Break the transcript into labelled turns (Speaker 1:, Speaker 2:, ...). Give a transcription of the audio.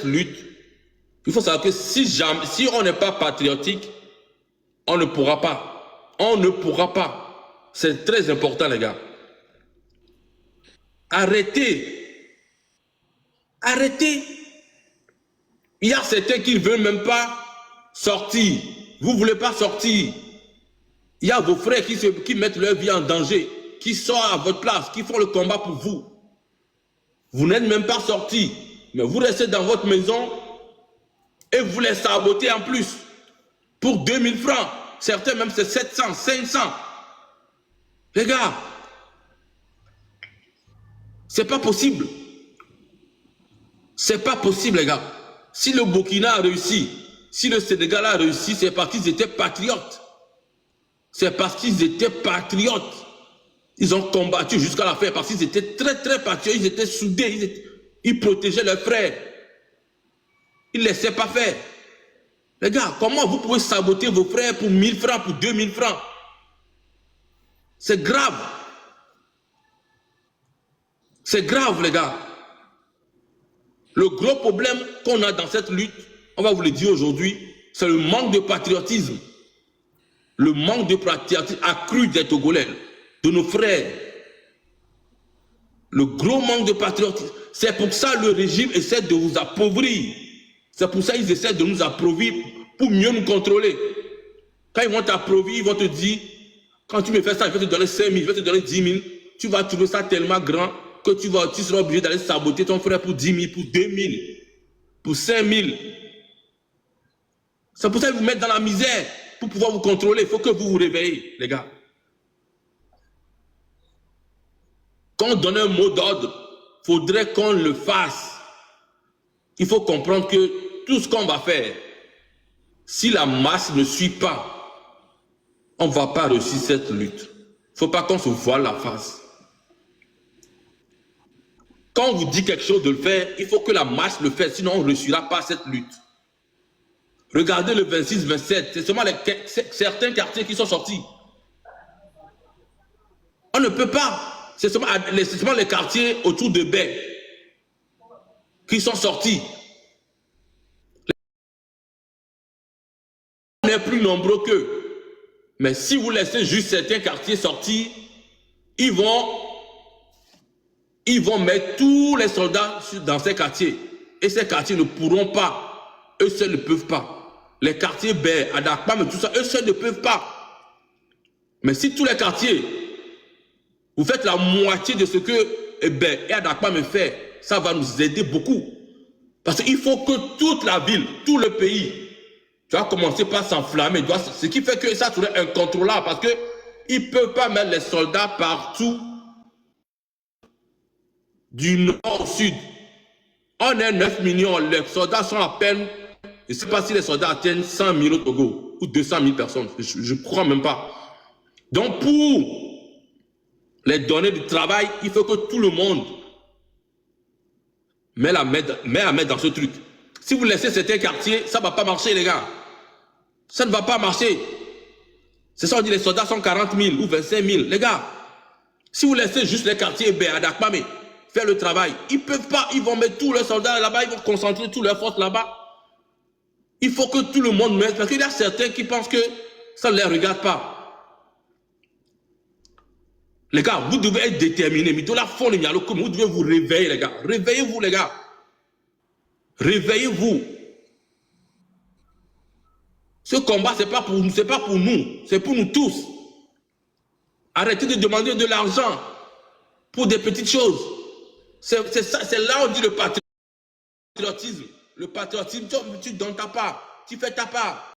Speaker 1: lutte, il faut savoir que si on n'est pas patriotique, on ne pourra pas. On ne pourra pas. C'est très important, les gars. Arrêtez. Arrêtez. Il y a certains qui ne veulent même pas sortir. Vous ne voulez pas sortir. Il y a vos frères qui mettent leur vie en danger, qui sortent à votre place, qui font le combat pour vous. Vous n'êtes même pas sortis, mais vous restez dans votre maison et vous les sabotez en plus. Pour 2000 francs. Certains même c'est 700, 500. Les gars, c'est pas possible. C'est pas possible, les gars. Si le Burkina a réussi, si le Sénégal a réussi, c'est parce qu'ils étaient patriotes. C'est parce qu'ils étaient patriotes. Ils ont combattu jusqu'à la fin parce qu'ils étaient très très patriotes. Ils étaient soudés. Ils protégeaient leurs frères. Ils ne laissaient pas faire. Les gars, comment vous pouvez saboter vos frères pour 1000 francs, pour 2000 francs? C'est grave. C'est grave, les gars. Le gros problème qu'on a dans cette lutte, on va vous le dire aujourd'hui, c'est le manque de patriotisme. Le manque de patriotisme accru des Togolais, de nos frères. Le gros manque de patriotisme. C'est pour ça que le régime essaie de vous appauvrir. C'est pour ça qu'ils essaient de nous appauvrir pour mieux nous contrôler. Quand ils vont t'appauvrir, ils vont te dire, quand tu me fais ça, je vais te donner 5 000, je vais te donner 10 000. Tu vas trouver ça tellement grand que tu seras obligé d'aller saboter ton frère pour 10 000, pour 2 000, pour 5 000. C'est pour ça qu'ils vous mettent dans la misère. Pour pouvoir vous contrôler, il faut que vous vous réveillez, les gars. Quand on donne un mot d'ordre, il faudrait qu'on le fasse. Il faut comprendre que tout ce qu'on va faire, si la masse ne suit pas, on ne va pas réussir cette lutte. Il ne faut pas qu'on se voile la face. Quand on vous dit quelque chose de le faire, il faut que la masse le fasse, sinon on ne réussira pas cette lutte. Regardez le 26-27, c'est seulement certains quartiers qui sont sortis. On ne peut pas. C'est seulement les quartiers autour de Baie qui sont sortis. On est plus nombreux qu'eux. Mais si vous laissez juste certains quartiers sortir, ils vont mettre tous les soldats dans ces quartiers. Et ces quartiers ne pourront pas. Eux seuls ne peuvent pas. Les quartiers Baie, Adakpam et tout ça, eux seuls ne peuvent pas. Mais si tous les quartiers, vous faites la moitié de ce que Baie et Adakpam fait, ça va nous aider beaucoup. Parce qu'il faut que toute la ville, tout le pays, tu vas commencer par s'enflammer. Ce qui fait que ça serait incontrôlable parce qu'ils ne peuvent pas mettre les soldats partout du nord au sud. On est 9 millions, les soldats sont à peine, je ne sais pas si les soldats atteignent 100 000 au Togo ou 200 000 personnes, je ne crois même pas. Donc pour les donner du travail, il faut que tout le monde met la main dans ce truc. Si vous laissez certains quartiers, ça ne va pas marcher les gars. Ça ne va pas marcher. C'est ça on dit les soldats sont 40 000 ou 25 000. Les gars, si vous laissez juste les quartiers Adakpamé faire le travail, ils ne peuvent pas, ils vont mettre tous les soldats là-bas, ils vont concentrer toutes leurs forces là-bas. Il faut que tout le monde mette, parce qu'il y a certains qui pensent que ça ne les regarde pas. Les gars, vous devez être déterminés. Vous devez vous réveiller, les gars. Réveillez-vous, les gars. Réveillez-vous. Ce combat, ce n'est pas pour nous, c'est pour nous tous. Arrêtez de demander de l'argent pour des petites choses. C'est là où on dit le patriotisme. Le patriotisme, tu donnes ta part, tu fais ta part.